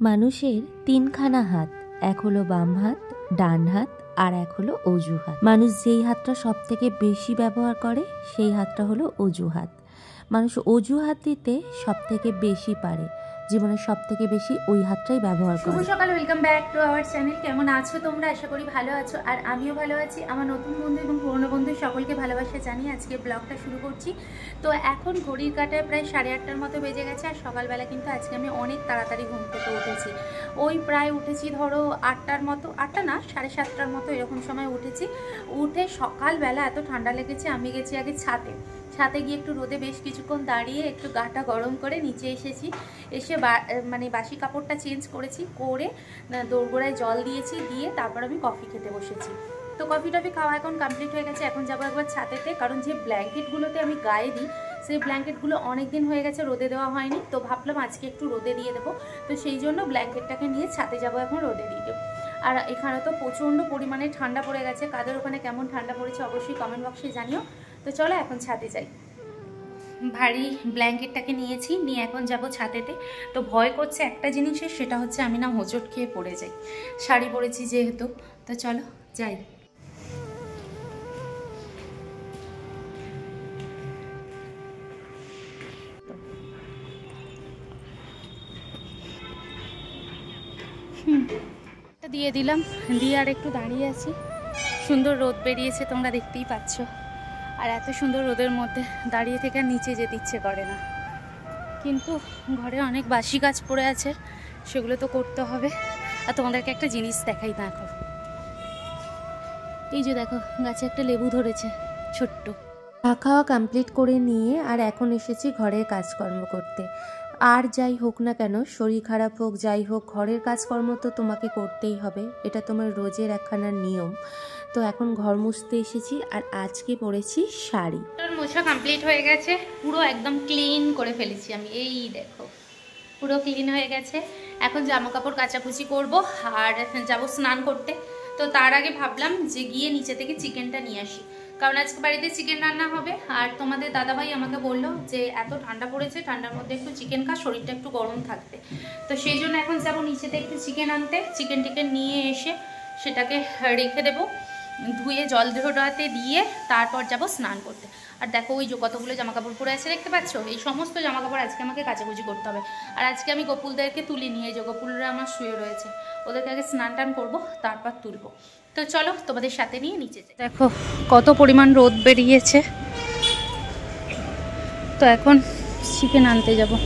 মানুষের তিনখানা হাত, এক হলো বাম হাত, ডান হাত আর এক হলো অজু হাত। মানুষ যেই হাতটা সব থেকে বেশি ব্যবহার করে সেই হাতটা হলো অজু হাত। মানুষ অজু হাত দিতে সব থেকে বেশি পারে, জীবনের সব থেকে বেশি ওই হাতটাই ব্যবহার করে। শুভ সকাল, welcome back to our channel. কেমন আছো তোমরা? আশা করি ভালো আছো, আর আমিও ভালো আছি। আমার নতুন বন্ধু এবং পুরনো বন্ধু সকলকে ভালোবাসা জানিয়ে আজকে ব্লগটা শুরু করছি। তো এখন ঘড়ির কাঁটায় প্রায় 8:30টার মতো বেজে গেছে, আর সকালবেলা কিন্তু আজকে আমি অনেক তাড়াতাড়ি ঘুম থেকে উঠেছি। ওই প্রায় উঠেছি ধরো 8টার মতো, 8টা না 7:30টার মতো এরকম সময় উঠেছি। উঠে সকালবেলা এত ঠান্ডা লেগেছে, আমি গেছি আগে ছাদে গিয়ে একটু রোদে বেশ কিছুক্ষণ দাঁড়িয়ে একটু গাটা গরম করে নিচে এসেছি। এসে মানে বাসি কাপড়টা চেঞ্জ করেছি, করে দোরগোড়ায় জল দিয়েছি, দিয়ে তারপর আমি কফি খেতে বসেছি। তো কফি টফি খাওয়া এখন কমপ্লিট হয়ে গেছে। এখন যাবো একবার ছাদেতে, কারণ যে ব্ল্যাঙ্কেটগুলোতে আমি গায়ে দিই সেই ব্ল্যাঙ্কেটগুলো অনেক দিন হয়ে গেছে রোদে দেওয়া হয়নি, তো ভাবলাম আজকে একটু রোদে দিয়ে দেবো। তো সেই জন্য ব্ল্যাঙ্কেটটাকে নিয়ে ছাদে যাবো এখন রোদে দিয়ে দেবো। আর এখানে তো প্রচণ্ড পরিমাণে ঠান্ডা পড়ে গেছে। কাদের ওখানে কেমন ঠান্ডা পড়েছে অবশ্যই কমেন্ট বক্সে জানিও। তো চলো এখন ছাদে যাই। ভারী ব্ল্যাঙ্কেটটাকে নিয়েছি, নিয়ে এখন যাব ছাদেতে। তো ভয় করছে একটা জিনিসের, সেটা হচ্ছে আমি না হোঁচট খেয়ে পড়ে যাই, শাড়ি পরেছি যেহেতু। তো চলো যাই। দিয়ে দিলাম, দিয়ে আর একটু দাঁড়িয়ে আছি। সুন্দর রোদ বেরিয়েছে, তোমরা দেখতেই পাচ্ছ। আর এত সুন্দর রোদের মধ্যে দাঁড়িয়ে থেকে আর নিচে যেতে ইচ্ছে করে না, কিন্তু ঘরে অনেক বাসি কাজ পড়ে আছে, সেগুলো তো করতে হবে। আর তোমাদেরকে একটা জিনিস দেখাই, দেখো এই যে দেখো গাছে একটা লেবু ধরেছে ছোট্ট। খাওয়া কমপ্লিট করে নিয়ে আর এখন এসেছি ঘরের কাজকর্ম করতে। আর যাই হোক না কেন, শরীর খারাপ হোক যাই হোক, ঘরের কাজকর্ম তো তোমাকে করতেই হবে, এটা তোমার রোজের একখানা নিয়ম। তো এখন ঘর মুছতে এসেছি, আর আজকে পরেছি শাড়ি। মোছা কমপ্লিট হয়ে গেছে, পুরো একদম ক্লিন করে ফেলেছি আমি। এই দেখো পুরো ক্লিন হয়ে গেছে। এখন জামা কাপড় কাচাকুচি করবো আর যাবো স্নান করতে। তো তার আগে ভাবলাম যে গিয়ে নিচে থেকে চিকেনটা নিয়ে আসি, কারণ আজকে বাড়িতে চিকেন রান্না হবে। আর তোমাদের দাদাভাই আমাকে বললো যে এত ঠান্ডা পড়েছে, ঠান্ডার মধ্যে একটু চিকেন খা, শরীরটা একটু গরম থাকবে। তো সেই জন্য এখন যাবো নিচেতে একটু চিকেন আনতে। চিকেন টিকেন নিয়ে এসে সেটাকে রেখে দেবো, ধুয়ে জল ধোয়াতে দিয়ে তারপর যাব স্নান করতে। আর দেখো ওই যে কতগুলো জামা কাপড় পরে আছে দেখতে পাচ্ছ, এই সমস্ত জামা কাপড় আজকে আমাকে কাচাকুচি করতে হবে। আর আজকে আমি গোপুলদেরকে তুলে নিয়ে যাবো, গোপুলরা আমার শুয়ে রয়েছে, ওদেরকে আগে স্নান টান করবো তারপর তুলবো। তো চলো তোমাদের সাথে নিয়ে নিচে যাই। দেখো কত পরিমাণ রোদ বেরিয়েছে। তো এখন চিকেন আনতে যাবো।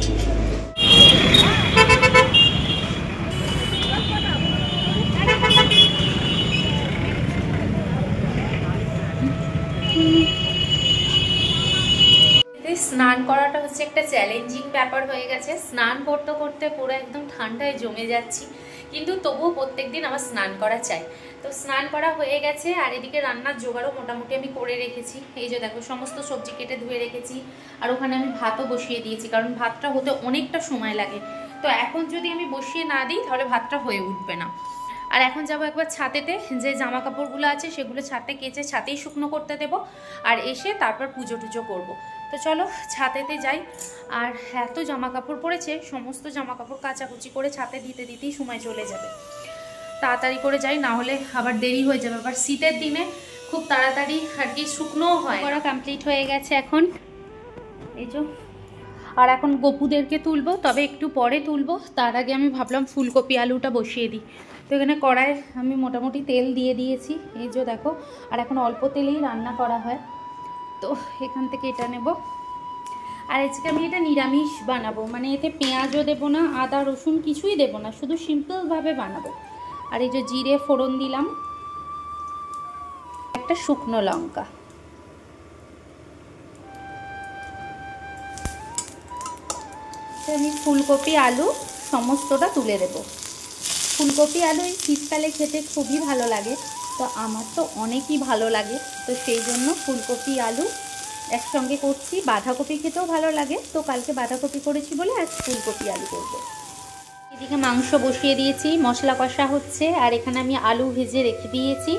স্নান করাটা হচ্ছে একটা চ্যালেঞ্জিং ব্যাপার হয়ে গেছে। স্নান করতে করতে পুরো একদম ঠান্ডায় জমে যাচ্ছি, কিন্তু তবুও প্রত্যেকদিন আমার স্নান করা চাই। তো স্নান করা হয়ে গেছে, আর এদিকে রান্নার জোগাড়ও মোটামুটি আমি করে রেখেছি। এই যে দেখো সমস্ত সবজি কেটে ধুয়ে রেখেছি, আর ওখানে আমি ভাতও বসিয়ে দিয়েছি, কারণ ভাতটা হতে অনেকটা সময় লাগে। তো এখন যদি আমি বসিয়ে না দিই তাহলে ভাতটা হয়ে উঠবে না। আর এখন যাবো একবার ছাদেতে, যে জামা কাপড়গুলো আছে সেগুলো ছাদে কেচে ছাদেই শুকনো করতে দেবো, আর এসে তারপর পুজো টুজো করবো। তো চলো ছাদেতে যাই। আর এত জামা কাপড় পরেছে, সমস্ত জামা কাপড় কাচাকুচি করে ছাদে দিতে দিতেই সময় চলে যাবে। তাড়াতাড়ি করে যাই, না হলে আবার দেরি হয়ে যাবে। আবার শীতের দিনে খুব তাড়াতাড়ি আর কি শুকনোও হয়। করা কমপ্লিট হয়ে গেছে এখন, এই যে। আর এখন গপুদেরকে তুলবো, তবে একটু পরে তুলবো। তার আগে আমি ভাবলাম ফুলকপি আলুটা বসিয়ে দিই। তো এখানে কড়াই আমি মোটামুটি তেল দিয়ে দিয়েছি, এই যে দেখো। আর এখন অল্প তেলেই রান্না করা হয়, তো এখান থেকে এটা নেব। আর আজকে আমি এটা নিরামিষ বানাবো, মানে এতে পেঁয়াজও দেবো না, আদা রসুন কিছুই দেবো না, শুধু সিম্পলভাবে বানাবো। আর এই যে জিরে ফোড়ন দিলাম, একটা শুকনো লঙ্কা। আমি ফুলকপি আলু সমস্তটা তুলে দেব। ফুলকপি আলু এই শীতকালে খেতে খুবই ভালো লাগে, তো আমার তো অনেকই ভালো লাগে। তো সেই জন্য ফুলকপি আলু একসঙ্গে করছি। বাঁধাকপি খেতেও ভালো লাগে, তো কালকে বাঁধাকপি করেছি বলে আজ ফুলকপি আলু করব। এদিকে মাংস বসিয়ে দিয়েছি, মশলা কষা হচ্ছে। আর এখানে আমি আলু ভেজে রেখে দিয়েছি,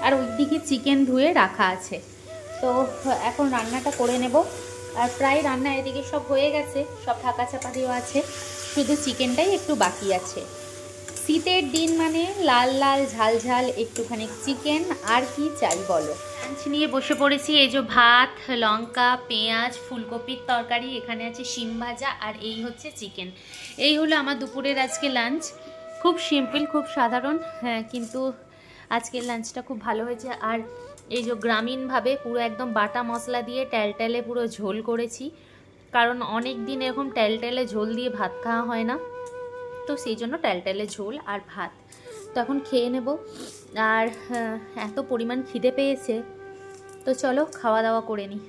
আর ওইদিকে চিকেন ধুয়ে রাখা আছে। তো এখন রান্নাটা করে নেব। আর প্রায় রান্না এদিকে সব হয়ে গেছে, সব ঢাকা চাপা দেওয়া আছে, শুধু চিকেনটাই একটু বাকি আছে। শীতের দিন মানে লাল লাল ঝাল ঝাল একটুখানি চিকেন, আর কি চাই বলো। লাঞ্চ নিয়ে বসে পড়েছি। এই যে ভাত, লঙ্কা, পেঁয়াজ, ফুলকপির তরকারি, এখানে আছে শিম ভাজা, আর এই হচ্ছে চিকেন। এই হলো আমার দুপুরের আজকে লাঞ্চ। খুব সিম্পল, খুব সাধারণ, হ্যাঁ, কিন্তু আজকের লাঞ্চটা খুব ভালো হয়েছে। আর এই যে গ্রামীণভাবে পুরো একদম বাটা মশলা দিয়ে টেলটেলে পুরো ঝোল করেছি, কারণ অনেক দিন এরকম টেলটেলে ঝোল দিয়ে ভাত খাওয়া হয় না, তো সেই জন্য টেলটেলে ঝোল আর ভাত। তো এখন খেয়ে নেব। আর এত পরিমাণ খিদে পেয়েছে, তো চলো খাওয়া দাওয়া করে নিই।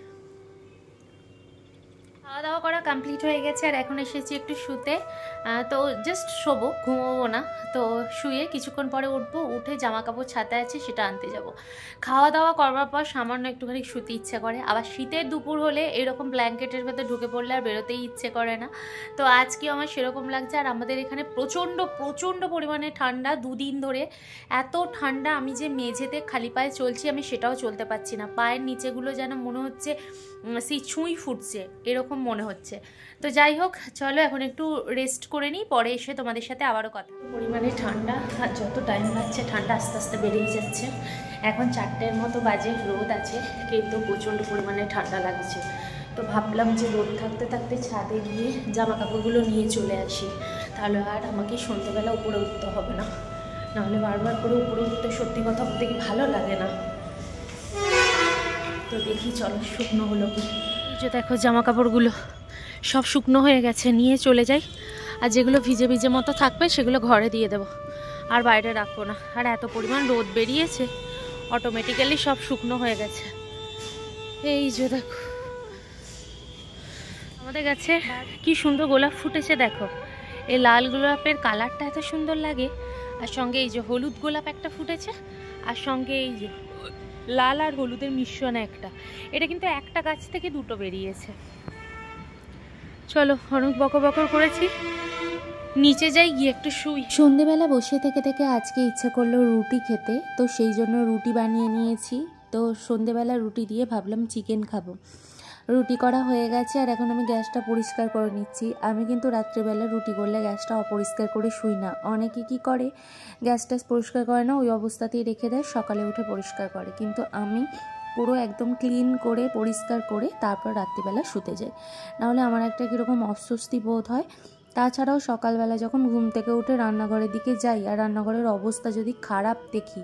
খাওয়া দাওয়া করা কমপ্লিট হয়ে গেছে, আর এখন এসেছি একটু শুতে। তো জাস্ট শোবো, ঘুমোবো না। তো শুয়ে কিছুক্ষণ পরে উঠবো, উঠে জামা কাপড় ছাতে আছে সেটা আনতে যাব। খাওয়া দাওয়া করবার পর সামান্য একটুখানি শুতে ইচ্ছে করে। আবার শীতের দুপুর হলে এরকম ব্ল্যাঙ্কেটের ভেতর ঢুকে পড়লে আর বেরোতেই ইচ্ছে করে না। তো আজকেও আমার সেরকম লাগছে। আর আমাদের এখানে প্রচণ্ড প্রচণ্ড পরিমাণে ঠান্ডা, দুদিন ধরে এত ঠান্ডা। আমি যে মেঝেতে খালি পায়ে চলছি, আমি সেটাও চলতে পারছি না। পায়ের নিচেগুলো যেন মনে হচ্ছে সেই ছুঁই ফুটছে, এরকম মনে হচ্ছে। তো যাই হোক, চলো এখন একটু রেস্ট করে নিই, পরে এসে তোমাদের সাথে আবারও কথা। পরিমাণে ঠান্ডা, আর যত টাইম লাগছে ঠান্ডা আস্তে আস্তে বেড়েই যাচ্ছে। এখন 4টের মতো বাজে, রোদ আছে, কিন্তু প্রচণ্ড পরিমাণে ঠান্ডা লাগছে। তো ভাবলাম যে রোদ থাকতে থাকতে ছাদে গিয়ে জামা কাপড়গুলো নিয়ে চলে আসি, তাহলে আর আমাকে সন্ধ্যেবেলা উপরে উঠতে হবে না। নাহলে বারবার করে উপরে উঠতে সত্যি কথা বলতে কি ভালো লাগে না। তো দেখি চলো শুকনো হলো কি। যে দেখো জামা কাপড়গুলো সব শুকনো হয়ে গেছে, নিয়ে চলে যাই। আর যেগুলো ভিজে ভিজে মতো থাকবে সেগুলো ঘরে দিয়ে দেবো, আর বাইরে রাখবো না। আর এত পরিমাণ রোদ বেরিয়েছে, অটোমেটিক্যালি সব শুকনো হয়ে গেছে। এই যে দেখো আমাদের গাছে কি সুন্দর গোলাপ ফুটেছে, দেখো। এই লাল গোলাপের কালারটা এত সুন্দর লাগে, আর সঙ্গে এই যে হলুদ গোলাপ একটা ফুটেছে, আর সঙ্গে এই যে লাল আর হলুদের মিশ্রণে একটা। এটা কিন্তু একটা গাছ থেকে দুটো বেরিয়েছে। চলো, অনেক বকর বকর করেছি, নিচে যাই, গিয়ে একটু শুই। সন্ধেবেলা বসে থেকে থেকে আজকে ইচ্ছে করলো রুটি খেতে, তো সেই জন্য রুটি বানিয়ে নিয়েছি। তো সন্ধেবেলা রুটি দিয়ে ভাবলাম চিকেন খাবো। রুটি করা হয়ে গেছে, আর এখন আমি গ্যাসটা পরিষ্কার করে নিচ্ছি। আমি কিন্তু রাত্রিবেলা রুটি করলে গ্যাসটা অপরিষ্কার করে শুই না। অনেকে কি করে, গ্যাসটা পরিষ্কার করে না, ওই অবস্থাতেই রেখে দেয়, সকালে উঠে পরিষ্কার করে। কিন্তু আমি পুরো একদম ক্লিন করে পরিষ্কার করে তারপর রাত্রিবেলা শুতে যাই, নাহলে আমার একটা কীরকম অস্বস্তি বোধ হয়। তাছাড়াও সকালবেলা যখন ঘুম থেকে উঠে রান্নাঘরের দিকে যাই, আর রান্নাঘরের অবস্থা যদি খারাপ দেখি,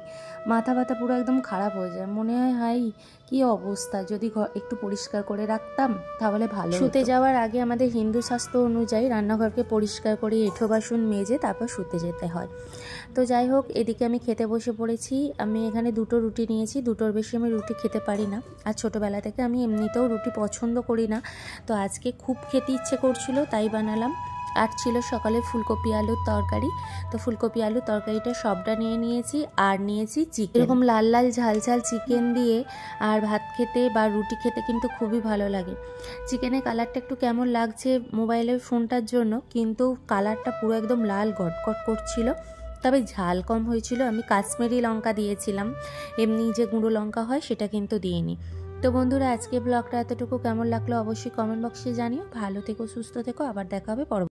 মাথা ব্যথা পুরো একদম খারাপ হয়ে যায়। মনে হয় হাই কি অবস্থা, যদি একটু পরিষ্কার করে রাখতাম তাহলে ভালো। শুতে যাওয়ার আগে আমাদের হিন্দু শাস্ত্র অনুযায়ী রান্নাঘরকে পরিষ্কার করে এঁঠো বাসন মেজে তারপর শুতে যেতে হয়। তো যাই হোক, এদিকে আমি খেতে বসে পড়েছি। আমি এখানে 2টো রুটি নিয়েছি, 2টোর বেশি আমি রুটি খেতে পারি না। আর ছোটোবেলা থেকে আমি এমনিতেও রুটি পছন্দ করি না, তো আজকে খুব খেতে ইচ্ছে করছিল তাই বানালাম। আর ছিল সকালে ফুলকপি আলুর তরকারি, তো ফুলকপি আলুর তরকারিটা সবটা নিয়ে নিয়েছি। আর নিয়েছি চিকেন। এরকম লাল লাল ঝাল ঝাল চিকেন দিয়ে আর ভাত খেতে বা রুটি খেতে কিন্তু খুবই ভালো লাগে। চিকেনের কালারটা একটু কেমন লাগছে মোবাইলের ফোনটার জন্য, কিন্তু কালারটা পুরো একদম লাল গটগট করছিল। তবে ঝাল কম হয়েছিল। আমি কাশ্মীরি লঙ্কা দিয়েছিলাম, এমনি যে গুঁড়ো লঙ্কা হয় সেটা কিন্তু দিইনি। তো বন্ধুরা, আজকে ব্লগটা এতটুকু। কেমন লাগলো অবশ্যই কমেন্ট বক্সে জানিও। ভালো থেকো, সুস্থ থেকো, আবার দেখা হবে পরবর্তী।